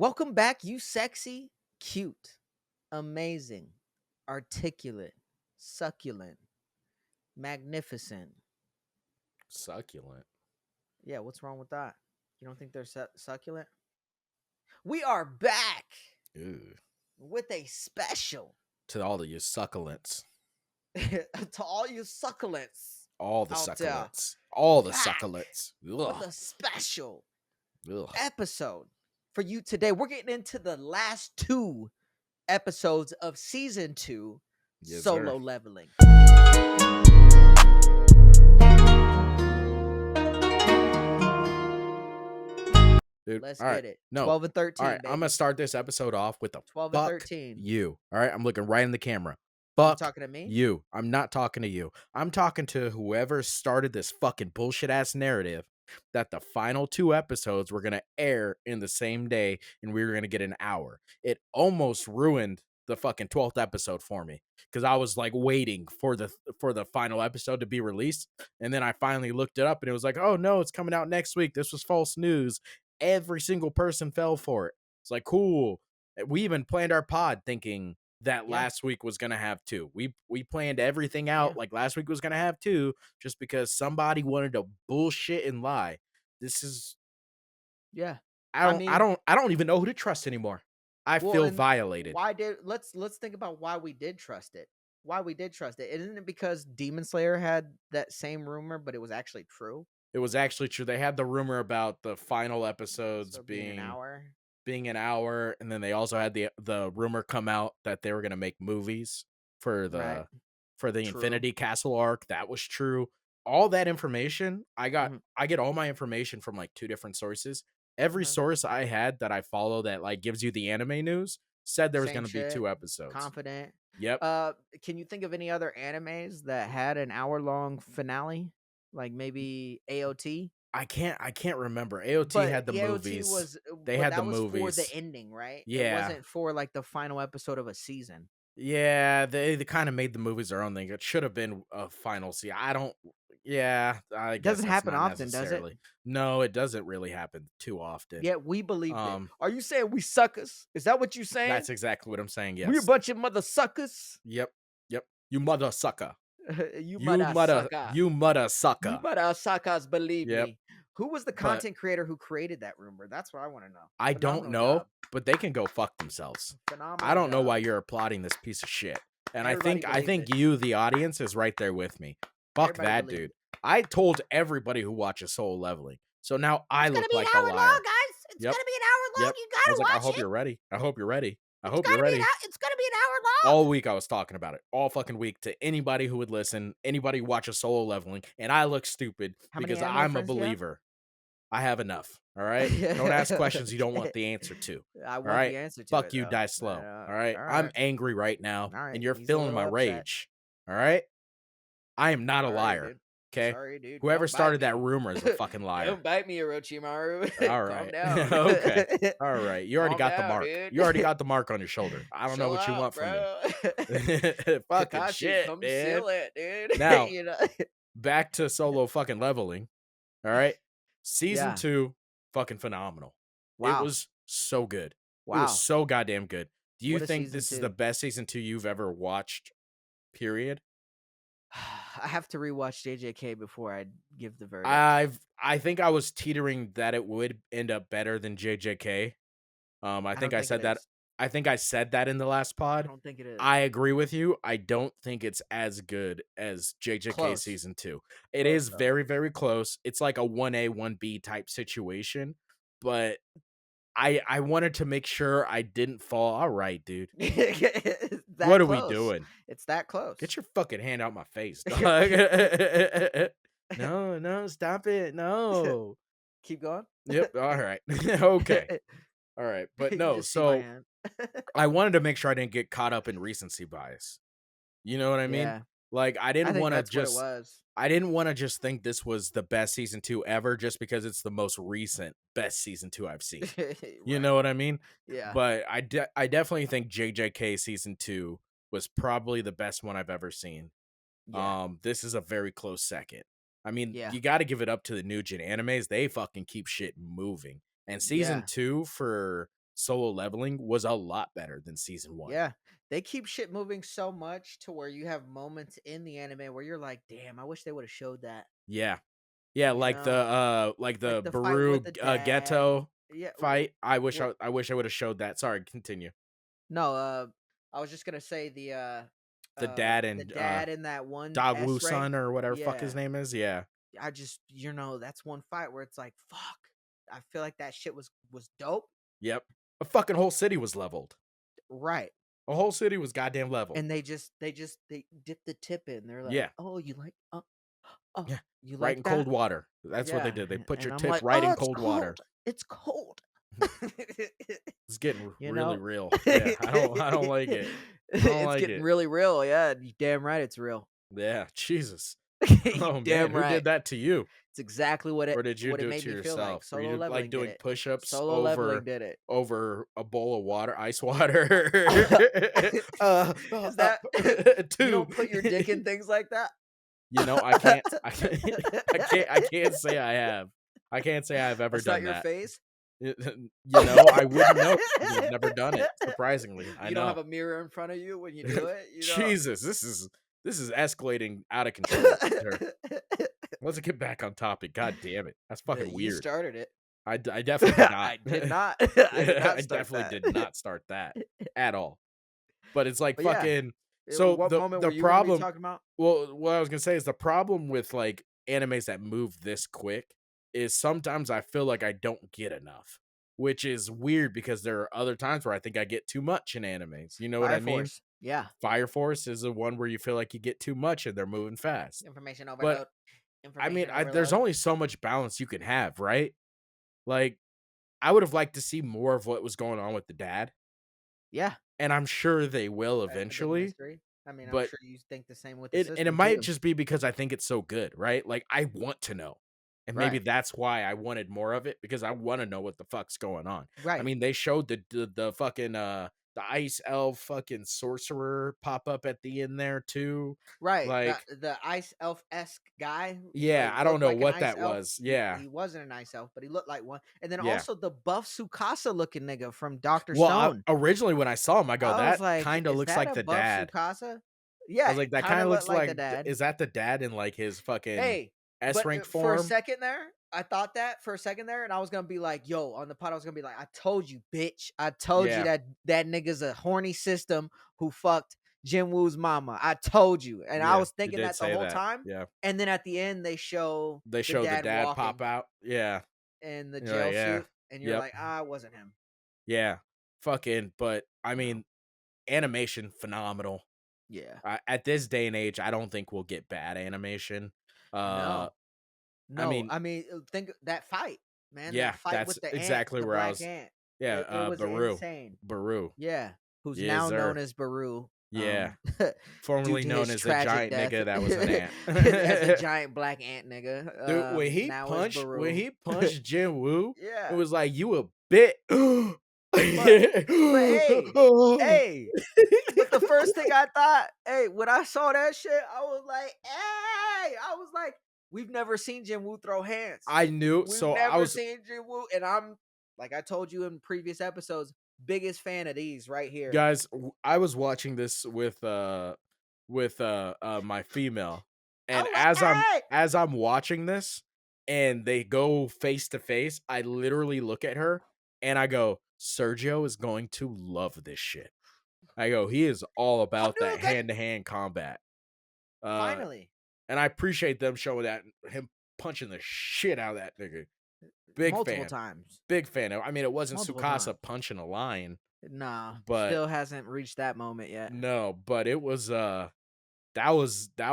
Welcome back, you sexy, cute, amazing, articulate, succulent, magnificent. Succulent. Yeah, what's wrong with that? You don't think they're succulent? We are back Ew. with a special To all of you succulents. to all you succulents All the out there. succulents. All the Back succulents. with Ugh. a special Ugh. episode for you today. We're getting into the last two episodes of season 2, Yes, Solo sir. Leveling. Dude, Let's all right. get it. No. 12 and 13, All right, baby. I'm going to start this episode off with a 12 and fuck 13. you. All right, I'm looking right in the camera. You Fuck talking to me? you. I'm not talking to you. I'm talking to whoever started this fucking bullshit ass narrative that the final 2 episodes were going to air in the same day and we were going to get an hour. It almost ruined the fucking 12th episode for me because I was like waiting for the final episode to be released, and then I finally looked it up and it was like, oh no, it's coming out next week. This was false news. Every single person fell for it. It's like, cool. We even planned our pod thinking that last week was gonna have 2. We planned everything out like last week was gonna have 2, just because somebody wanted to bullshit and lie. This is I don't even know who to trust anymore. I feel violated. Let's think about why we did trust it. Why we did trust it. Isn't it because Demon Slayer had that same rumor, but it was actually true? It was actually true. They had the rumor about the final episodes being an hour, and then they also had the rumor come out that they were going to make movies for the Infinity Castle arc. That was true. All that information I get all my information from like 2 different sources. Every source I had that I follow that like gives you the anime news said there was going to be 2 episodes. Confident. Yep. Can you think of any other animes that had an hour-long finale? Like maybe AOT? I can't remember. AOT had the movies. They had the movies for the ending, right? Yeah. It wasn't for like the final episode of a season. Yeah, they kind of made the movies their own thing. It should have been a final season. I guess It doesn't happen often, does it? No, it doesn't really happen too often. Yeah, we believe it. Are you saying we suckers? Is that what you saying? That's exactly what I'm saying. Yes, we a bunch of mother suckers. Yep. You mother sucker. You mother sucker. You mother sucker. You mother suckers. Believe me. Who was the content creator who created that rumor? That's what I want to know. I don't know, but they can go fuck themselves. I don't know why you're applauding this piece of shit. And I think you, the audience, is right there with me. Fuck that, dude. I told everybody who watches Solo Leveling. So now I look like a liar. Long, guys. It's gonna be an hour long. You gotta watch it. I hope you're ready. I hope you're ready. It's gonna be an hour long. All week I was talking about it. All fucking week to anybody who would listen, anybody who watches Solo Leveling, and I look stupid because I'm a believer. I have enough. All right? Don't ask questions you don't want the answer to. I want the answer to Fuck it, you, though. die slow. All right? I'm angry right now, and you're He's feeling my upset. rage. All right? I am not a liar. Dude. Okay? Sorry, dude. Whoever started that rumor is a fucking liar. Don't bite me, Orochimaru. All right. Calm down. Okay. All right. You already got the mark. Dude. You already got the mark on your shoulder. I don't know what you want from me. Fucking Kakashi, shit, come man. seal it, dude. Now, you know? back to Solo fucking Leveling. All right? Season 2, fucking phenomenal. Wow. It was so good. Wow. It was so goddamn good. Do you What a think season this is 2. the best season 2 you've ever watched? Period. I have to rewatch JJK before I give the verdict. I think I was teetering that it would end up better than JJK. I think I said that. I think I said that in the last pod. I don't think it is. I agree with you. I don't think it's as good as JJK season 2. It is very, very close. It's like a 1A, 1B type situation, but I wanted to make sure I didn't fall. All right, dude. What are we doing? It's that close. Get your fucking hand out my face, dog. No, stop it. No. Keep going. Yep. All right. Okay. All right. But no, so I wanted to make sure I didn't get caught up in recency bias. You know what I mean? Yeah. Like I didn't want to just I didn't want to just think this was the best season 2 ever just because it's the most recent best season 2 I've seen. You know what I mean? Yeah. But I definitely think JJK season 2 was probably the best one I've ever seen. Yeah. This is a very close second. I mean, Yeah. you got to give it up to the new gen animes. They fucking keep shit moving. And season 2 for Solo Leveling was a lot better than season 1. Yeah. They keep shit moving so much to where you have moments in the anime where you're like, "Damn, I wish they would have showed that." Yeah. Yeah, You know? like Like the the fight with Baru, the dad. Ghetto Yeah, fight. what I wish I would have showed that. Sorry, continue. no, I was just gonna say The dad the and, dad in that one Dogwoo S rank. son or whatever fuck his Yeah. name is, yeah. I just that's one fight where it's like, fuck. I feel like that shit was dope. Yep. A fucking whole city was leveled. Right. A whole city was goddamn leveled. And they dip the tip in. They're like, Yeah. "Oh, oh, Yeah. you Right like in that?" cold water. That's what they Yeah. did. They put And your I'm tip like, right "Oh, in it's cold water. cold. It's cold." It's getting You really know? real. Yeah, I don't like it. I don't It's like getting it. really real. Yeah, you damn right it's real. Yeah, Jesus. You Oh man, damn who right. did that to you? It's exactly Or did you what it do it made to me feel like. yourself? Were Solo you like Leveling did doing it. push-ups Solo Leveling did it. over a bowl of water, ice water? Is that you Two. don't put your dick in things like that? You know, I can't I can't say I have. I can't say I've ever That's not done your that. face? You know, I wouldn't know because I've never done it, surprisingly. I You don't know. have a mirror in front of you when you do it? Jesus, this is escalating out of control, sir. Let's get back on topic. God damn it. That's fucking You weird. started it. I definitely did not. I did not. I did I not start definitely that. did not start that at all. But it's like But yeah, fucking so what moment were the you gonna be problem talking about? well, what I was gonna say is the problem with like animes that move this quick is sometimes I feel like I don't get enough, which is weird because there are other times where I think I get too much in animes. You know what Fire I mean? Force. Yeah. Fire Force is the one where you feel like you get too much and they're moving fast. Information But overload. I mean, Information there's overload. only so much balance you can have, right? Like, I would have liked to see more of what was going on with the dad, Yeah. and I'm sure they will That's the big eventually. mystery. I mean, I'm But sure you think the same with the it system might too. just be because I think it's so good, right? Like I want to know. And maybe Right. that's why I wanted more of it because I want to know what the fuck's going on. I Right. mean, they showed the fucking the ice elf fucking sorcerer pop up at the end there too. Right. Like, The ice elf-esque guy, yeah, I don't looked know like an what ice that elf. was. Yeah. He wasn't an ice elf, but he looked like one. And then Yeah. also the buff Sukasa looking nigga from Doctor Well, Stone. originally when I saw him, I go, I was that like, kind of "Is looks that like a the buff dad. Sukasa?" I Yeah, was like, it that kind kind of of looked looks like the like, dad. is that the dad in like his fucking Hey, S but rank for a form? second there, I thought that for a second there, and I was gonna be like, "Yo," on the pod, I was gonna be like, "I told you, bitch! I told you Yeah. that that nigga's a horny system who fucked Jinwoo's mama. I told you." And I Yeah. was You thinking did that the say whole that. time. Yeah. And then at the end, they show They the show the dad dad pop walking out. Yeah. in the You're like, jail yeah. suit, and you're Yep. like, "Ah, it wasn't him." Yeah. Fucking, but I You know? mean, animation phenomenal. Yeah. At this day and age, I don't think we'll get bad animation. Uh, No. I No. mean, I mean, think that fight, man. That yeah, fight that's with the ant, exactly the where I black was. ant. Yeah, It was Baru, insane. Baru, Yeah, who's yes, now known sir. as Baru, Yeah, due formerly to known his as the tragic giant death nigga that was an ant. as a giant black ant nigga. Dude, Now is when Baru. he punched Jinwoo, it Yeah, was like you a bit. but hey, hey. But the first thing I thought, hey, when I saw that shit, I was like, hey, I was like, we've never seen Jinwoo throw hands. I knew, We've so I never was seen Jinwoo, and I'm like I told you in previous episodes, biggest fan of these right here. guys. I was watching this with my female, I and was like, hey, as I'm watching this, and they go face to face, I literally look at her and I go, Sergio is going to love this shit. I go, he is all about that Hadouken! hand to hand combat. Uh, Finally, and I appreciate them showing that him punching the shit out of that nigga. Big multiple fan. times, Big fan. I mean, it wasn't multiple Sukasa times. punching a lion, Nah, but still hasn't reached that moment yet. no, but it was that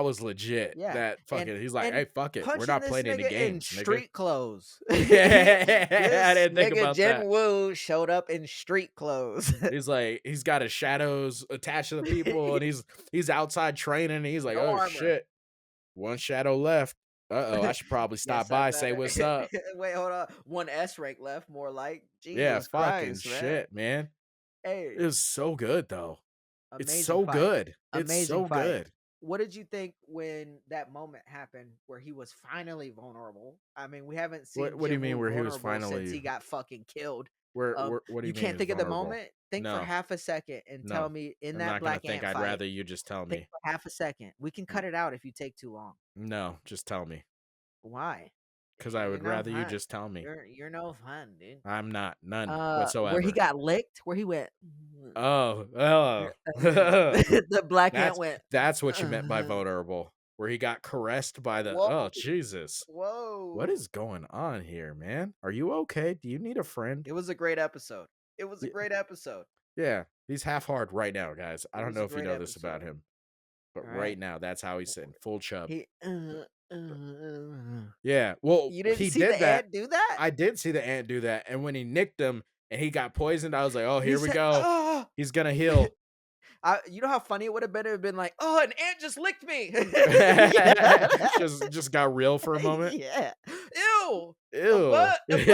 was legit. Yeah, That fucking he's like, and hey, fuck it. We're punching not this playing any nigga in games, nigga. street clothes. I This didn't think nigga about that. Jinwoo showed up in street clothes. He's like, he's got his shadows attached to the people, and he's outside training, and he's like, No oh armor. shit, one shadow left. Uh-oh, I should probably stop Yes, I by, say better. what's up. Wait, hold on. One S rank left, more like Yeah, Jesus fucking Christ, man. shit, man. Hey, It was so good though. It's amazing so fight. good. It's Amazing so fight. good. What did you think when that moment happened where he was finally vulnerable? I mean, we haven't seen What do you mean Jinwoo where he was vulnerable since finally he got fucking killed. What do You you mean can't he's think of the vulnerable? moment? Think for No, half a second and tell no. me in I'm that not gonna black think. ant I'd fight. rather you just tell Think me. for half a second. We can N- cut it out if you take too long. No, just tell me. Why? Because I You're would no rather you fun. just tell me. You're no fun, dude. I'm not none Where he whatsoever. got licked, where he went, Oh, oh. the black ant That's went, that's what you meant by vulnerable. Where he got caressed by the whoa, oh Jesus. What whoa. is going on here, man? Are you okay? Do you need a friend? It was a great episode. It was a Y- great episode. Yeah, he's half hard right now, guys. I It don't was know a if you great know this about episode. him, but All right. right now that's how he's sitting, full chub. He Yeah, well, You didn't he see the did that. ant do that? I did see the ant do that, and when he nicked him and he got poisoned, I was like, "Oh, He here we said, go. "Oh." He's gonna heal." You know how funny it would have been? It would have been like, "Oh, an ant just licked me." Yeah. just got real for a moment. Yeah. Ew. Ew. A bug just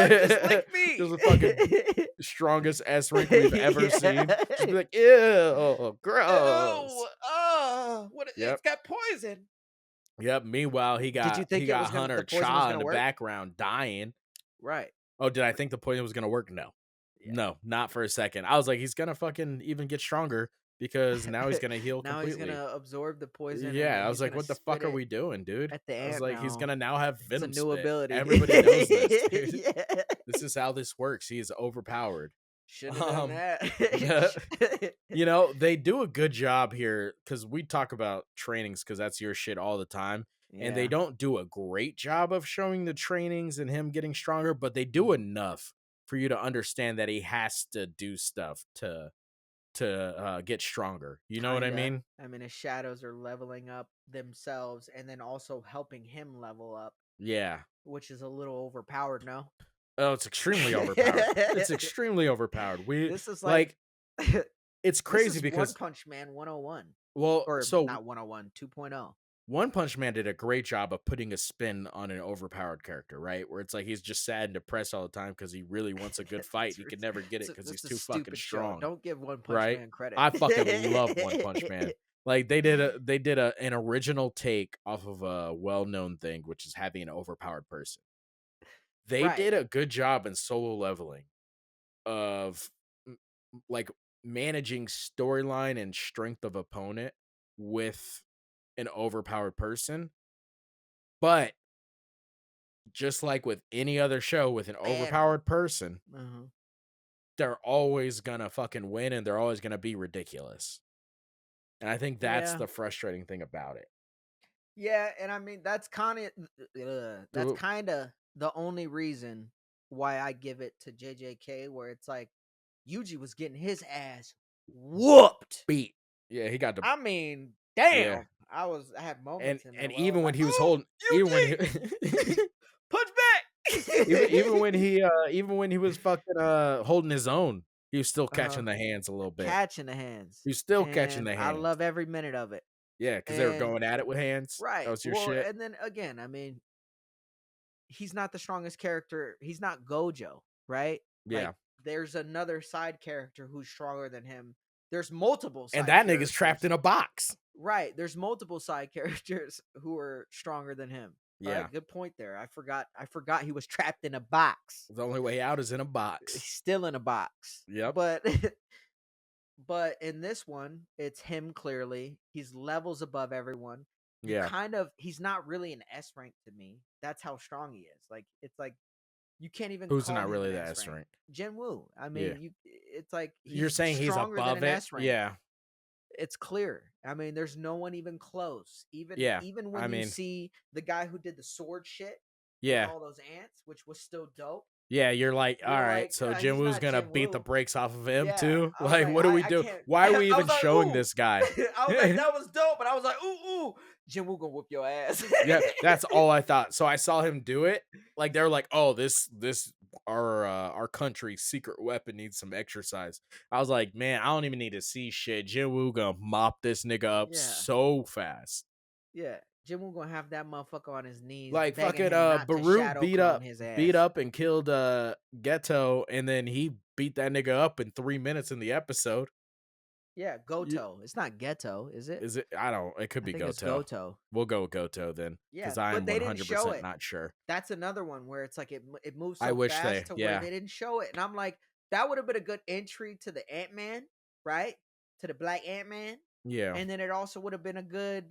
licked Just me. the fucking strongest S rank we've ever seen. Just be Yeah. like, ew, Ew. gross. What Yep. it's got poison. Yep. Meanwhile, he Did you got think Hunter the poison was Cha in gonna the work? background dying. Right. Oh, did I think the poison was gonna work? No. Yeah. No, not for a second. I was like, he's gonna fucking even get stronger because now he's gonna heal Now he's completely. gonna absorb the poison and Yeah, then I was he's like, gonna what the spit fuck are it we doing, dude? at the I was ant like, he's now. gonna now have It's a venom new spit. ability. Everybody knows this, dude. Yeah. This is how this works. He is overpowered. Should have done Um, that. you know, they do a good job here because we talk about trainings because that's your shit all the time. And they Yeah. don't do a great job of showing the trainings and him getting stronger, but they do Mhm. enough for you to understand that he has to do stuff to get stronger. You know what I Kinda. mean? I mean, his shadows are leveling up themselves and then also helping him level up, Yeah. which is a little overpowered, no? Oh, it's extremely overpowered. It's extremely overpowered. We This is like like it's this crazy is One because Punch Man 101. well, Or so not 101, 2.0. One Punch Man did a great job of putting a spin on an overpowered character, right? Where it's like he's just sad and depressed all the time because he really wants a good fight. He could never get it because he's That's a too fucking stupid show. strong, Don't give One Punch right? Man credit. I fucking love One Punch Man. Like they did an original take off of a well-known thing, which is having an overpowered person. They Right. did a good job in Solo Leveling of like managing storyline and strength of opponent with an overpowered person. But just like with any other show with an And overpowered person, uh-huh. they're always gonna fucking win and they're always gonna be ridiculous. And I think that's Yeah. the frustrating thing about it. Yeah, and I mean that's Ooh, kind of the only reason why I give it to JJK, where it's like Yuji was getting his ass whooped. beat. Yeah, he got the I mean, yeah. damn. I had moments in there And where I was even when like, he was "Oh, holding even when he Yuji, punch back!" even when he was fucking holding his own, he was still uh, catching the hands a little bit. catching the hands, He was still catching and the I hands. love every minute of it. Yeah, because they were And going at it with hands. That right, was your well, shit. and then again, I mean, he's not the strongest character. He's not Gojo, right? Like Yeah. there's another side character who's stronger than him. There's multiple And side that nigga's trapped characters. in a box. Right. There's multiple side characters who are stronger than him. All Yeah. right, good point there. I forgot he was trapped in a box. The only way out is in a He's box. still in a box. Yep. But but in this one, it's him clearly. He's levels above everyone. Yeah. He's not really an S rank to me. That's how strong he is. Like it's like you can't even Who's call not him really an the S S rank. rank? Jinwoo. I Yeah. mean, it's like You're he's saying he's stronger than above an it? S rank. Yeah. It's clear. I mean, there's no one even close. Yeah. Even I when you mean, see the guy who did the sword shit with yeah. all those ants, which was still dope. Yeah, you're like, all You're right, like, so he's Jinwoo's not gonna beat the Jinwoo. brakes off of him Yeah, too. I was Like, like, what do we I do? can't. Why are we I even was like, showing ooh. this guy? I was like, that was dope, but I was like, ooh, Jinwoo gonna whoop your ass. Yeah, that's all I thought. So I saw him do it. Like they were like, oh, this our country's secret weapon needs some exercise. I was like, man, I don't even need to see shit. Jinwoo gonna mop this nigga up Yeah, so fast. yeah. Jinwoo gonna have that motherfucker on his knees, Like begging fucking him not to Baru shadow clone his beat ass. up and killed Ghetto, and then he beat that nigga up in 3 minutes in the episode. Yeah, You, Goto. It's not Ghetto, is it? is it? I don't. It could I be think it's Goto. Goto. We'll go with Goto then, Yeah, because I but am they didn't show 100% it. not sure. That's another one where it's like it moves I so wish fast to where yeah. they didn't show it, and I'm like, that would have been a good entry to the Ant-Man, right? To the Black Ant-Man. Yeah. And then it also would have been a good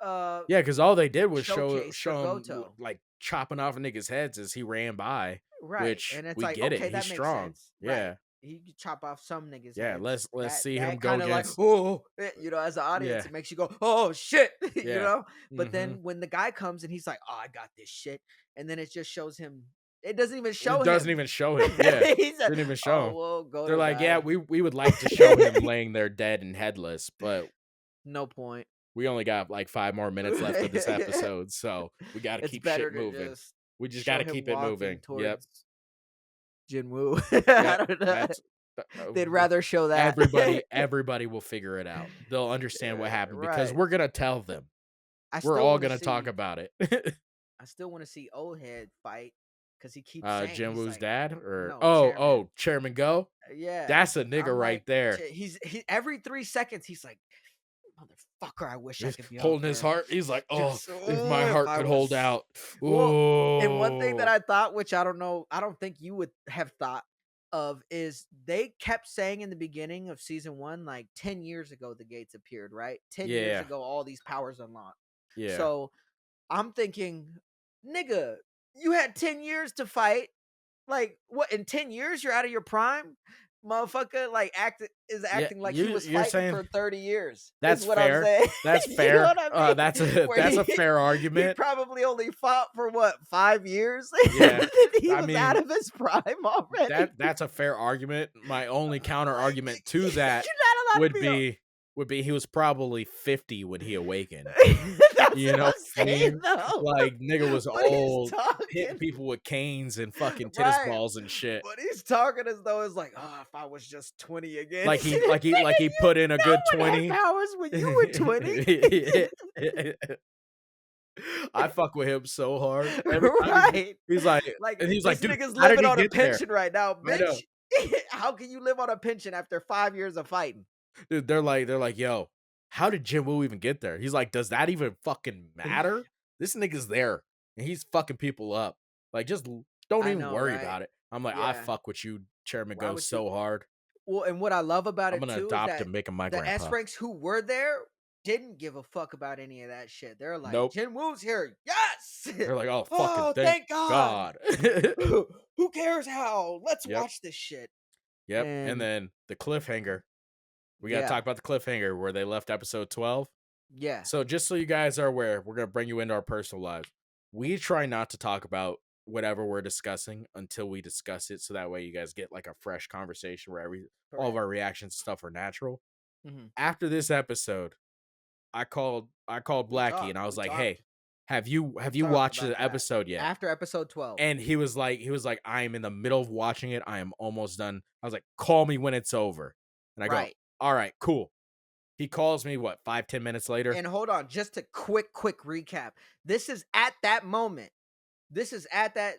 Yeah, because all they did was showcase for show him Goto. like chopping off niggas' heads as he ran by, Right. which And it's we like, get it. okay, He's that makes strong. sense. Right. Yeah. He could chop off some niggas' Yeah. heads. Let's see him That go kind of like, against. oh, as an audience, Yeah. it makes you go, oh shit, Yeah. But Mm-hmm. then when the guy comes and he's like, oh, I got this shit, and then it just shows him. It doesn't even It show doesn't him. even show him. Yeah. He's like, Didn't even show oh him. well, They're Goto like, yeah, died. we would like to show him laying there dead and headless, but No point. we only got like 5 more minutes left of this episode, so we got to It's keep better shit to moving. just We just got show to him keep it walking moving. Yep. towards Jinwoo. I Yep. don't know. That's They'd rather show that. everybody will figure it out. They'll understand what happened because Right. we're gonna tell them. I We're still all want to gonna talk see. about it. I still want to see Old Head fight because he keeps saying he's Jinwoo's like, dad or no, chairman. Chairman Go. Yeah, That's a nigga I'm right like, there. he every 3 seconds he's like, motherfucker, I wish I He's could be out holding his there. heart. He's like, oh, Just if my if heart I could hold was. out. Well, and one thing that Oh, I thought, which I don't know, I don't think you would have thought of, is they kept saying in the beginning of season 1, like 10 years ago, the gates appeared, right? 10 years yeah, ago, all these powers unlocked. yeah. So I'm thinking, nigga, you had 10 years to fight. Like, what, in 10 years you're out of your prime? Motherfucker, like, Yeah, acting like he was you're fighting saying for 30 years, is that's what I'm fair. saying. That's You know fair. what I mean? Where That's a fair he argument. probably only fought for what, 5 years? Yeah. He I was out mean, of his prime already. that's a fair argument. My only counter argument to You're that not allowed to would be be he was probably 50 when he awakened. That's You what know I'm what I saying, mean? though. Like nigga was But he's old, hitting talking. people with canes and fucking tennis Right. balls and shit. But he's talking as though it's like, oh, if I was just 20 again. Like Nigga, he you put in a good no one had 20. powers when you were 20. I fuck with him so hard. Every time Right. he's like, Like, and he's like, this dude, nigga's how did living he on a get there? pension right now, I know. bitch. How can you live on a pension after 5 years of fighting? Dude, they're like, yo, how did Jinwoo even get there? He's like, does that even fucking matter? This nigga's there and he's fucking people up. Like, just don't I even know, worry right? about it. I'm like, I Yeah. fuck with you, Chairman Why Go, would you? so hard. Well, and what I love about I'm it gonna too is adopt that him, make him my the S grandpa. ranks who were there didn't give a fuck about any of that shit. They're like, Nope. Jinwoo's here. Yes. They're like, oh, fucking Oh, thank thank God. God. Who cares how? Let's Yep. watch this shit. Yep. And And then the cliffhanger. We got to yeah, talk about the cliffhanger where they left episode 12. yeah, So just so you guys are aware, we're going to bring you into our personal lives. We try not to talk about whatever we're discussing until we discuss it. So that way you guys get like a fresh conversation where all of correct. our reactions and stuff are natural. Mhm. After this episode, I called Blackie and I was We like, talked. hey, have you Talked watched about the that episode yet? after episode 12. And he was like, I am in the middle of watching it. I am almost done. I was like, call me when it's over. And I go, Right. all right, cool. He calls me, what, 5-10 minutes later? And hold on, just a quick recap. This is at that moment.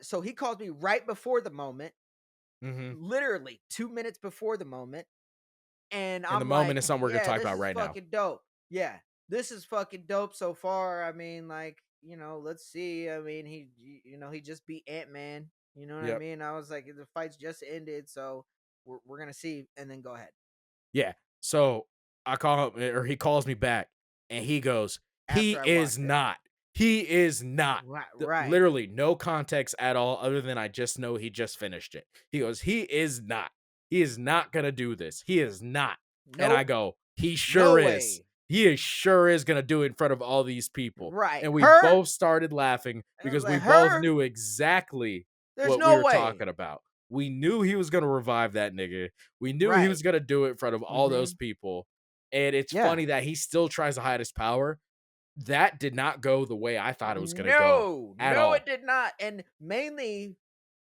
So he calls me right before the moment, literally 2 minutes before the moment. And I'm the moment like, is something we're going to talk this about is right now. fucking dope. Yeah, this is fucking dope so far. I mean, like, let's see. I mean, he just beat Ant-Man. You know what I Yep. mean? I was like, the fight's just ended, so we're gonna see. And then go ahead. Yeah. So I call him, or he calls me back, and he goes, he After I is watched it. not. He is not. Right. Literally no context at all, other than I just know he just finished it. He goes, he is not. He is not going to do this. He is not. And I Nope. go, he No sure is. way. He is sure is going to do it in front of all these people. Right. And we Her? both started laughing And I was because we like, both her? knew exactly There's what no we were way. talking about. We knew he was going to revive that nigga. We knew he Right. was going to do it in front of all those people. And it's Yeah. funny that he still tries to hide his power. That did not go the way I thought it was going to go. No, it did not. And mainly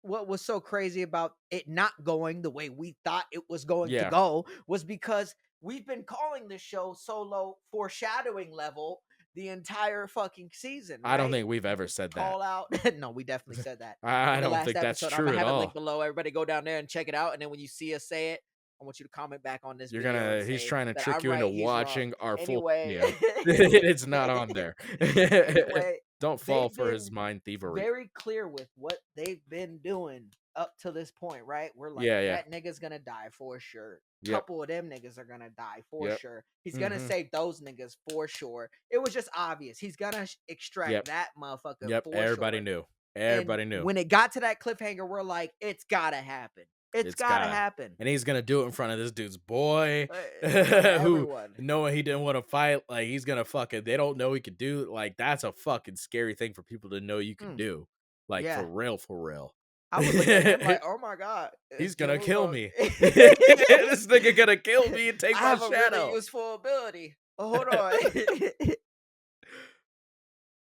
what was so crazy about it not going the way we thought it was going to go was because we've been calling this show solo foreshadowing level the entire fucking season. Right? I don't think we've ever said that. Call out. No, we definitely said that. I In the don't last think that's episode. true I'm gonna at have a all. link below. Everybody go down there and check it out. And then when you see us say it I want you to comment back on this You're video and gonna he's say trying to that trick I'm you into right, he's wrong. watching our full Anyway, video. It's not on there. anyway, Don't fall they've for his been mind thievery. very clear with what they've been doing up to this point, right? We're like, Yeah, yeah. that nigga's gonna die for sure. Yep. Couple of them niggas are gonna die for Yep. sure. He's gonna Mhm. save those niggas for sure. It was just obvious. He's gonna extract Yep. that motherfucker Yep. for Everybody sure. knew. And Everybody knew. when it got to that cliffhanger, we're like, it's gotta happen. It's It's gotta God. happen. And he's gonna do it in front of this dude's boy, In front of who everyone. knowing he didn't want to fight, like he's gonna fucking. They don't know he could do. Like that's a fucking scary thing for people to know you can Mm, do. Like yeah. for real, for real. I was looking at him like, oh my god, is He's gonna Jinwoo kill going? me. This nigga gonna kill me and take I my have a really shadow. useful ability. Oh, hold on.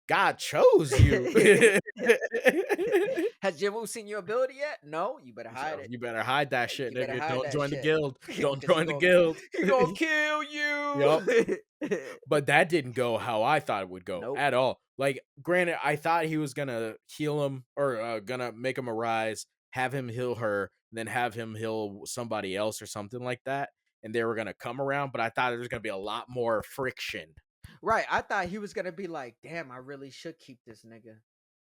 God chose you. Has Jinwoo seen your ability yet? No, you better hide So it. you better hide that shit, You better nigga. hide Don't that join the shit. guild. Don't Cause join the guild. he gonna kill Yup. you. But that didn't go how I thought it would go Nope. at all. Like, granted, I thought he was gonna heal him or gonna make him arise, have him heal her, then have him heal somebody else or something like that. And they were gonna come around, but I thought there was gonna be a lot more friction. Right. I thought he was gonna be like, damn, I really should keep this nigga.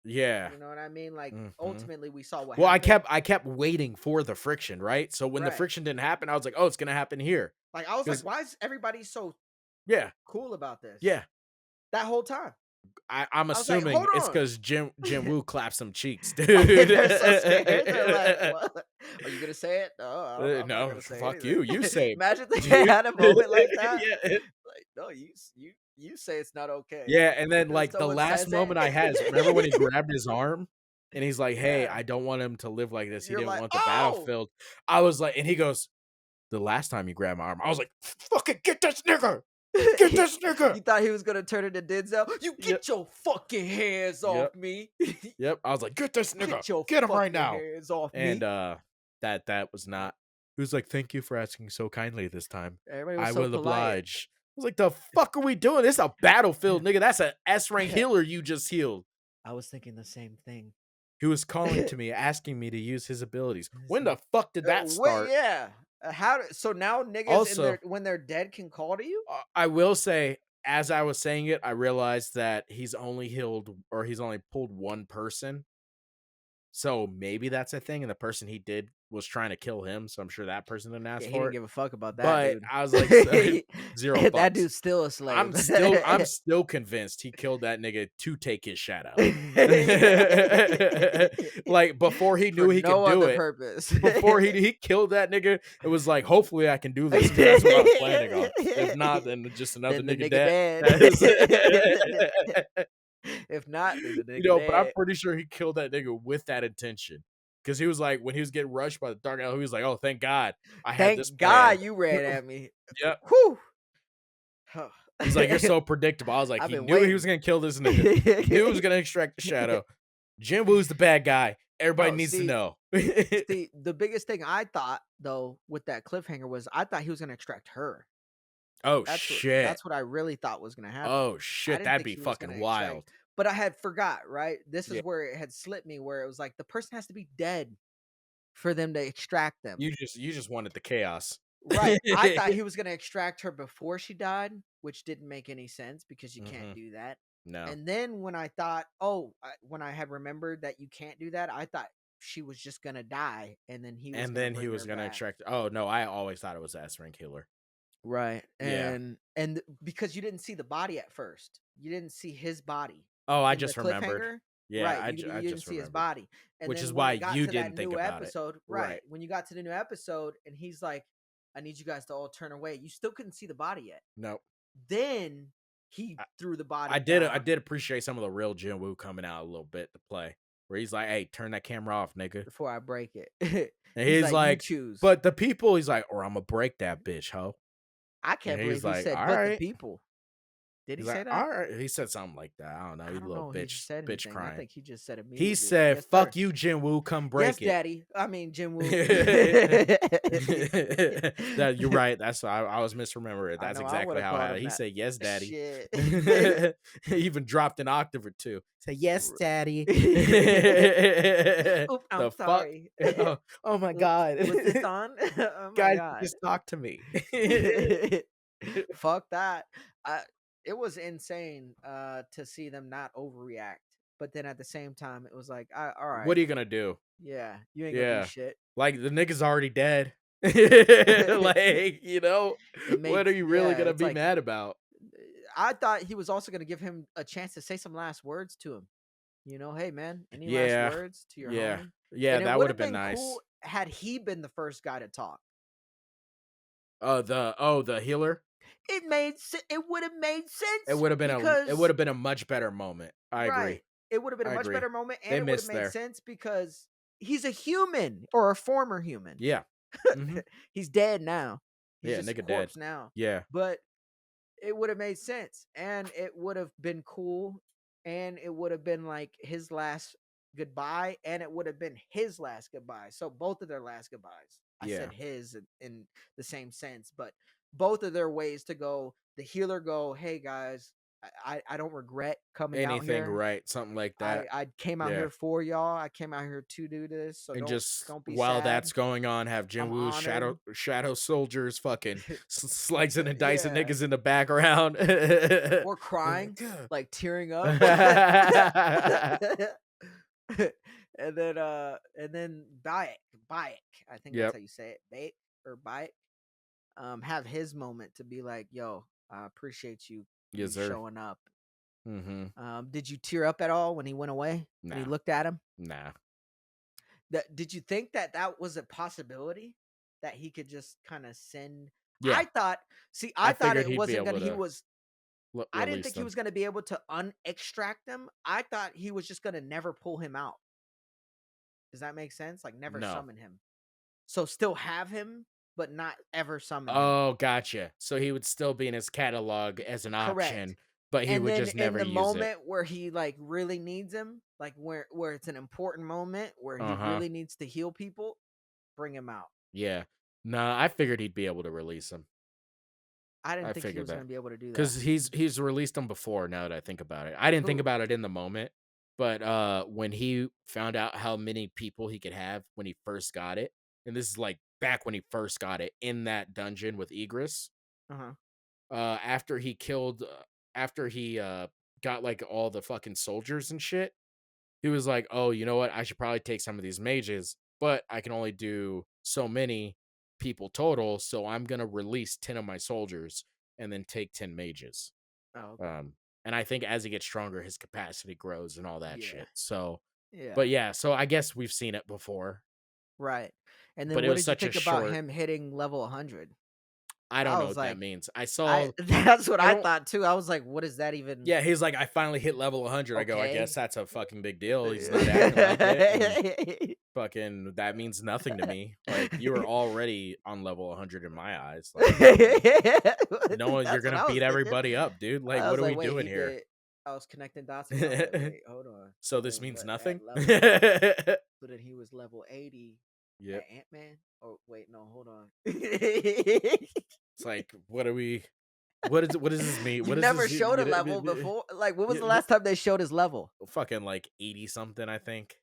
Yeah. You know what I mean? Like Mhm. ultimately we saw what Well, happened. I kept waiting for the friction, right? So when the Right. friction didn't happen, I was like, oh, it's gonna happen here. Like I was like, 'Cause why is everybody so yeah, cool about this? yeah. That whole time. I'm I was like, assuming hold it's on. because Jinwoo clapped some cheeks, They're so scared. dude. They're like, what? Are you gonna say it? No, I'm not No, gonna say fuck anything. you. You say it, Imagine they dude. had a moment like that. Yeah, Like, no, you say it's not okay. yeah. And then Until like the someone last says moment I had is remember when he it. grabbed his arm and he's like, "Hey, Yeah. I don't want him to live like this. He You're didn't like, want the oh, battlefield." I was like, and he goes, "The last time you grabbed my arm," I was like, "Fucking get this nigga, get this nigga." you thought he was gonna turn into Denzel? You Yep, get your fucking hands yep, off me. yep. I was like, "Get this nigga, Get your get him right fucking now." hands off And me. that was not. He was like, "Thank you for asking so kindly this time. Everybody was I so will polite. oblige." I was like, "The fuck are we doing? This is a battlefield, nigga. That's an S rank healer you just healed." I was thinking the same thing. He was calling to me, asking me to use his abilities. It's When like, the fuck did that wait, start? yeah. So now niggas in Also, their when they're dead can call to you? I will say, as I was saying it, I realized that he's only healed or he's only pulled one person. So maybe that's a thing, and the person he did was trying to kill him. So I'm sure that person didn't Yeah, ask he for didn't it. give a fuck about that But dude. I was like, zero That fucks. dude's still a slave. I'm still convinced he killed that nigga to take his shadow. Like before he For knew he could no do other it, purpose. before he killed that nigga, it was like, hopefully I can do this because that's what I was planning on. If not, then just another Then the nigga nigga dead. dead. If not, then the You nigga know, but I'm dead. pretty sure he killed that nigga with that intention. Because he was like, when he was getting rushed by the Dark Owl, he was like, "Oh, thank God, I had this Thank plan." God you ran at me. Yep. Whew. He's like, "You're so predictable." I was like, I've he been knew he was waiting. gonna kill this nigga. He knew he was gonna extract the shadow. Jinwoo's the bad guy. Everybody No, needs to see, know. see, the biggest thing I thought though with that cliffhanger was I thought he was gonna extract her. Oh That's what shit. that's what I really thought was gonna happen. Oh I shit. didn't That'd think be he was fucking gonna extract, wild. but I had forgot, right? This is Yeah. where it had slipped me where it was like the person has to be dead for them to extract them. You just wanted the chaos. Right. I thought he was gonna extract her before she died, which didn't make any sense because you can't Mhm. do that. No. And then when I thought, when I had remembered that you can't do that, I thought she was just gonna die, and then he was And gonna then he bring was her gonna back. extract. Oh no, I always thought it was S rank healer. Right. Yeah. And because you didn't see the body at first, you didn't see his body Oh, I in the just remembered. cliffhanger. Yeah, Right. I You didn't just see his remembered. body. And Which is then when why it got you to that didn't think new about it. episode, right? Right. When you got to the new episode, and he's like, "I need you guys to all turn away." You still couldn't see the body yet. Nope. Then he I, threw the body I down did appreciate some of the real Jinwoo coming out a little bit to play. Where he's like, "Hey, turn that camera off, nigga." before I break it. And He's he's like, "You like, choose." but the people, he's like, or I'm gonna break that bitch, ho. I And can't he's believe he like, said, all "But the right. people." Did he He's like, say that? all right. He said something like that. I don't know. I He's a don't little know if he said bitch anything. I crying. think he just said He immediately, said, "Yes, sir." "Fuck you, Jinwoo. Come Yes, break it." daddy. I mean, Jinwoo. That you're right. That's I was misremembering. I That's know I would exactly have how called I, him he that. said, "Yes, daddy." Shit. He even dropped an octave or two. Say, "Yes, daddy." Oop, I'm The fuck? sorry. Oh, oh my Oops, god. was this on? Oh my Guys, god. just talk to me. Fuck that. I it was insane to see them not overreact. But then at the same time, it was like, all right, What are you gonna do? yeah, you ain't gonna do Yeah. shit. Like the nigga's already dead. Like, It what made are you really yeah, gonna it's be like mad about? I thought he was also gonna give him a chance to say some last words to him. Hey man, any last Yeah. words to your Yeah. homie? Yeah, And it that would would have have been been nice. cool had he been the first guy to talk. The healer? It would have made It sense would have been because a much better moment. I agree. right. It would have been a I much agree. better moment They and it would have missed made there. sense because he's a human or a former human. Yeah. Mhm. He's dead now. He's Yeah, just a nigga dead. corpse now. Yeah. But it would have made sense and it would have been cool and it would have been like his last goodbye and it would have been his last goodbye. So both of their last goodbyes. I Yeah. said his in the same sense, but both of their ways to go. The healer go, hey guys, I don't regret coming out Anything here. right, something like that. I came out Yeah. here for y'all. I came out here to do this. So And just don't be while sad. that's going on, have I'm Jinwoo's honored. shadow soldiers fucking slicing and dicing Yeah. niggas in the background. Or crying, like tearing up. And then Bayek, I think that's Yep. how you say it, Bayek or Bayek, have his moment to be like, "Yo, I appreciate you Yes, sir. showing up." Mhm. Did you tear up at all when he went away? When he Nah. looked at him? Nah. Did you think that that was a possibility that he could just kind of send? Yeah. I I thought figured it he'd be wasn't able gonna. He to was. I didn't release think he them. was gonna be able to unextract them. I thought he was just gonna never pull him out. Does that make sense? Like never No. summon him. So still have him, but not ever summon him. Oh, gotcha. So he would still be in his catalog as an Correct. option, but he And would then just in never the use it. moment where he like really needs him, like where it's an important moment where he Uh-huh. really needs to heal people, bring him out. Yeah. Nah, I figured he'd be able to release them. I didn't I think he figured was that. gonna be able to do that. Because he's released them before now that I think about it. I didn't think Who? about it in the moment, but when he found out how many people he could have when he first got it, and this is like back when he first got it in that dungeon with Egress, Uh-huh. after he killed after he got like all the fucking soldiers and shit, he was like, "Oh, you know what? I should probably take some of these mages, but I can only do so many people total, so I'm gonna release 10 of my soldiers and then take 10 mages." Oh, okay. Um, and I think as he gets stronger, his capacity grows and all that Yeah. shit. So, Yeah. but yeah, so I guess we've seen it before, Right. And then but it what was did you such a think about short. him hitting level 100? I don't I know was what that like, means. I that's what I I don't. thought too. I was like, what is that even? Yeah, he's like, I finally hit level 100. I go, I guess Okay. that's a fucking big deal. He's not acting like it, and fucking that means nothing to me. Like you were already on level 100 in my eyes. Like no, you're That's what gonna I was beat thinking. everybody up, dude. Like I what was are like, we wait, doing he here? did. I was connecting dots again. I was like, wait, hold on. So this So means nothing. at level, Yep. so then he was level 80 at Ant Man. Oh wait, no, hold on. It's like, what are we? What does this mean? You What does never this? showed a level before. Like, when was the last time they showed his level? Fucking like 80 something, I think.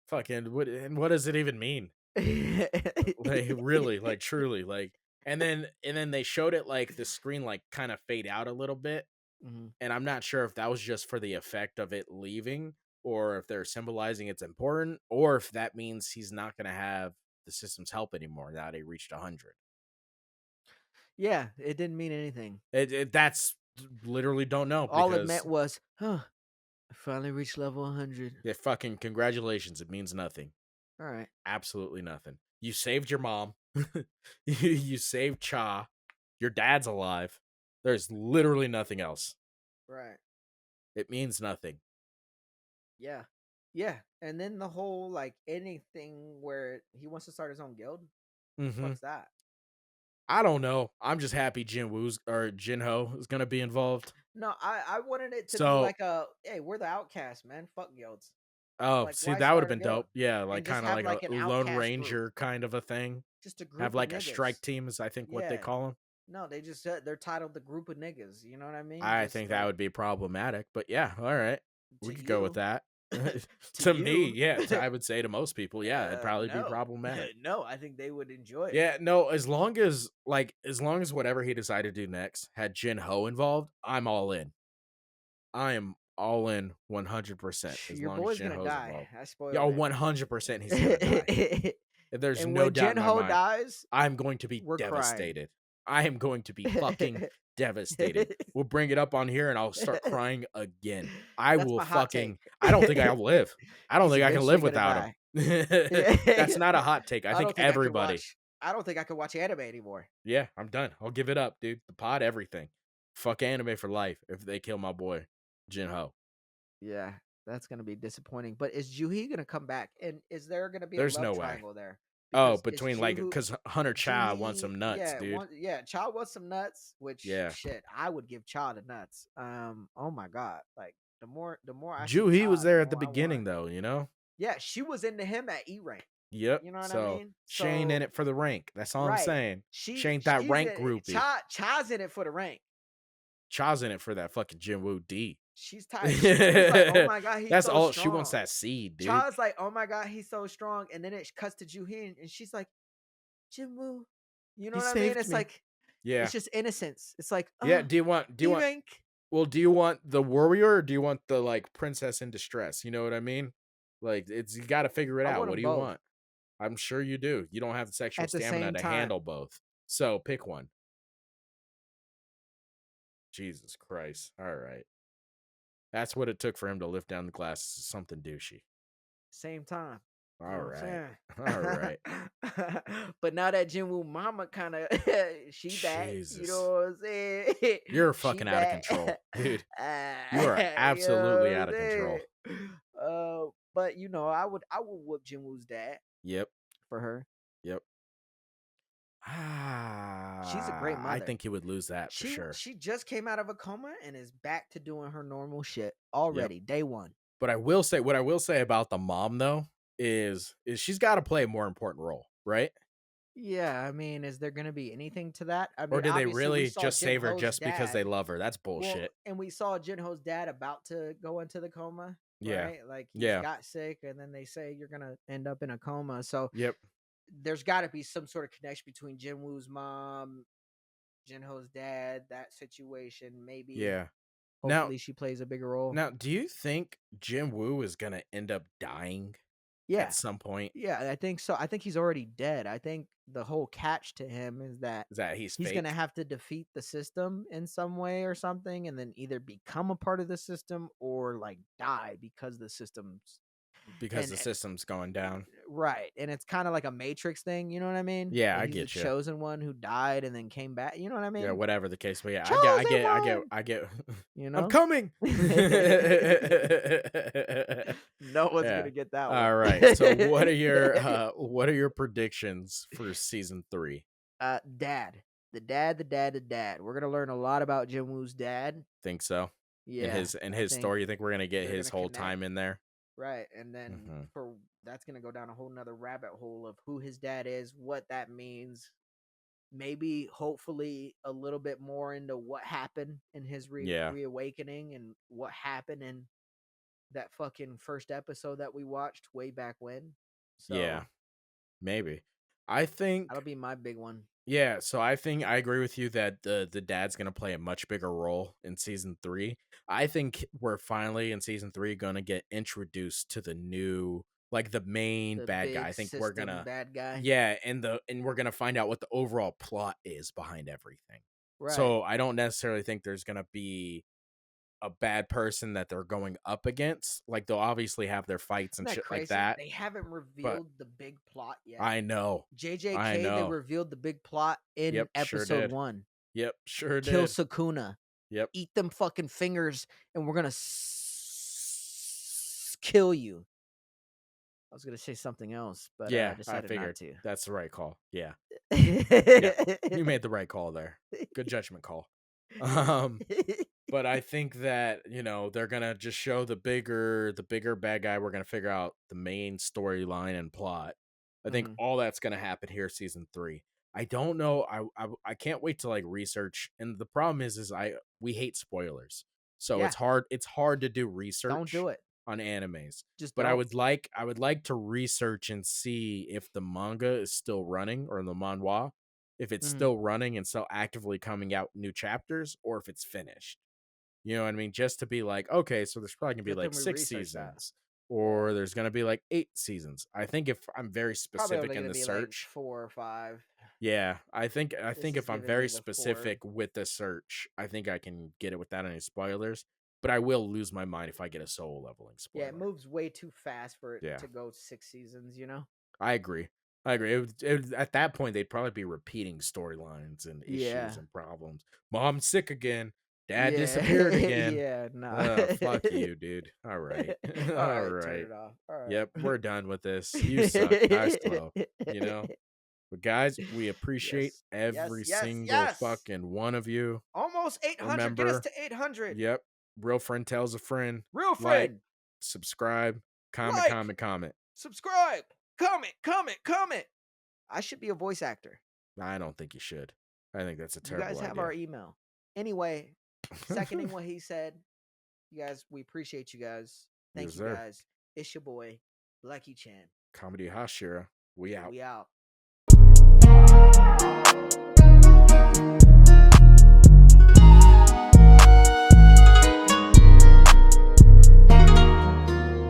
Fucking what? And what does it even mean? Like really, like truly, like. And then they showed it like the screen like kind of fade out a little bit, Mhm. and I'm not sure if that was just for the effect of it leaving, or if they're symbolizing it's important, or if that means he's not gonna have the system's help anymore now that he reached 100. Yeah, it didn't mean anything. That's literally don't know All it meant because was, huh, I finally reached level 100. yeah, fucking congratulations. It means nothing. All right. Absolutely nothing. You saved your mom. You saved Cha. Your dad's alive. There's literally nothing else. Right. It means nothing. Yeah. Yeah. And then the whole like anything where he wants to start his own guild. Hmm. Fuck's that? I don't know. I'm just happy Jinwoo's or Jinho is gonna be involved. No, I wanted it to be So, like a, hey, we're the outcasts, man. Fuck guilds. oh, Like, see, why that would have start a been guild dope. Yeah, like and just kind of have like a like an Lone outcast group, Ranger kind of a thing. just a Have group of like a strike niggas. team is I think what they Yeah. call them. No, they just said they're titled the group of niggas. You know what I mean? I Just think that like would be problematic, but yeah, all right. We to could go with you, that. to To me, you. yeah, I would say to most people, yeah, it'd probably be No, problematic. no. I think they would enjoy it. Yeah, no, as long as whatever he decided to do next had Jinho involved, I'm all in. I am all in 100% as Your long as boy's gonna Jinho's die. involved. I Yeah, spoiled it. 100% he's gonna die. There's And no when doubt in my Jinho mind. dies, I'm going to be we're crying. devastated. I am going to be fucking devastated. We'll bring it up on here and I'll start crying again. I That's will my hot take. fucking I don't think I'll live. I don't He's think I can eventually live gonna without die. him. That's not a hot take. I I think don't think I could everybody. watch. I don't think I could watch anime anymore. Yeah, I'm done. I'll give it up, dude. The pod, everything. Fuck anime for life if they kill my boy Jinho. Yeah, that's gonna be disappointing. But is Juhi gonna come back? And is there gonna be a There's love no way. triangle there? Oh, Because it's between like because Hunter Cha wants some Juhi, nuts, dude. yeah, Child wants some nuts, which Yeah. shit, I would give Child the nuts. Oh my god, like the more I see Juhi was Child, the there at the more I want. beginning though, you know? Yeah, she was into him at E rank. Yep. You know what I So mean? she ain't in So it for the rank. That's all I'm right, saying. She ain't that she's rank in groupie. Child's in it for the rank. Cha's in it for that fucking Jinwoo D. She's tight. She's like, oh my god, he's That's so all she wants, strong. that seed, dude. Child's like, oh my god, he's so strong. And then it cuts to Juhin, and she's like, Jinwoo. You know He what I mean? saved It's me. like, Yeah. it's just innocence. It's like, Yeah. Do you want E-Rank. well, do you want the warrior or do you want the like princess in distress? You know what I mean? Like it's you gotta figure it I out. want What them do you both want? I'm sure you do. You don't have the sexual at the stamina same to time. handle both. So pick one. Jesus Christ. All right. That's what it took for him to lift down the glasses. Something douchey. Same time. You All know what right. I'm All right. saying? But now that Jinwoo mama kind of she back, you Jesus. know what I'm saying? You're She fucking out of back. control, dude. You are You absolutely know what out I'm of control. saying? But you know, I would whoop Jinwoo's dad Yep. for her. Yep. She's a great I mother. think he would lose that for sure. She just came out of a coma and is back to doing her normal shit Yep. already, day one. But what I will say about the mom though is she's got to play a more important role, right? Yeah, I mean, is there gonna be anything to that? I Or mean, did they obviously we really saw just save her Jinho's just because they dad. love her? That's Well, bullshit. and we saw Jinho's dad about to go into the coma, Yeah. right? Like he's Yeah. got sick, and then they say you're gonna end up in a coma. So Yep. there's got to be some sort of connection between Jinwoo's mom, Jinho's dad, that situation. Maybe, Yeah. Now, hopefully, she plays a bigger role. do you think Jinwoo is gonna end up dying at Yeah, some point? yeah, I think so. I think he's already dead. I think the whole catch to him is that Is that he's he's gonna fake have to defeat the system in some way or something, and then either become a part of the system or like die because the system's because and the system's going down? right. And it's kind of like a Matrix thing, you know what I mean? Yeah, Where I he's the get you. chosen one who died and then came back. You know what I Yeah, mean? whatever the case. But yeah, Chosen one. I get. You I'm know? coming. No one's Yeah. gonna get that All one. right. So what are your predictions for season 3? Dad. The dad. We're gonna learn a lot about Jinwoo's dad. Think so? Yeah, In I his think story, you think we're gonna get they're his gonna whole connect. time in there? Right. And then Hmm. for that's gonna go down a whole nother rabbit hole of who his dad is, what that means. Maybe hopefully a little bit more into what happened in his Yeah. reawakening and what happened in that fucking first episode that we watched way back when. Yeah. So Maybe. I think. that'll be my big one. Yeah, so I think I agree with you that the dad's gonna play a much bigger role in season 3. I think we're finally in season 3 gonna get introduced to the new, like the main The bad guy. I big think we're system gonna, bad guy. yeah, and we're gonna find out what the overall plot is behind everything. Right. So I don't necessarily think there's gonna be a bad person that they're going up against. Like they'll obviously have their fights Isn't and that shit like crazy? that. They haven't But revealed the big plot yet. I know, I JJK, they know. revealed the big plot in Yep, sure episode did. 1. Yep, sure Kill did. Sukuna. Yep. Eat them fucking fingers, and we're gonna kill you. I was gonna say something else, but I Yeah, I decided not figured to. that's the right call. Yeah. Yeah. You made the right call there. Good judgment call. Um But I think that, they're gonna just show the bigger bad guy. We're gonna figure out the main storyline and plot. I think Mhm. all that's gonna happen here, season 3. I don't know. I can't wait to like research. And the problem is we hate spoilers, so Yeah, it's hard to do don't research do it. on animes. Just But I don't. would like to research and see if the manga is still running, or the manhwa, if it's Mhm. still running and still actively coming out new chapters, or if it's finished. You know what I mean? Just to be like, okay, so there's probably gonna be like Definitely 6 research that. seasons, Yeah. or there's gonna be like 8 seasons. I think if I'm very Probably specific only in gonna the be like search, 4 or 5. yeah, I think This is if I'm giving very me the 4. specific with the search, I think I can get it without any spoilers. But I will lose my mind if I get a soul leveling Yeah, it spoiler. moves way too fast for it Yeah, to go 6 seasons, you know? I agree. At that point, they'd probably be repeating storylines and issues Yeah. and problems. Mom's sick again. Dad Yeah. disappeared again. Yeah, nah. Fuck you, dude. All right. All All right, turn right. it off. All Yep, right. we're done with this. You suck. Die slow. You know? But guys, we appreciate Yes. Yes, every yes, single yes. fucking one of you. Almost 800. Get us Remember, to 800. yep, real friend tells a friend. Real Like, friend. subscribe, comment, Like, comment, comment. subscribe, comment, comment, comment. I should be a voice actor. I don't think you should. I think that's a You guys terrible have our idea. email. Anyway, seconding what he said, you guys, we appreciate you guys. Yes, Thank you sir. guys. It's your boy, Blackie Chan. Comedy Hashira. We out. We out.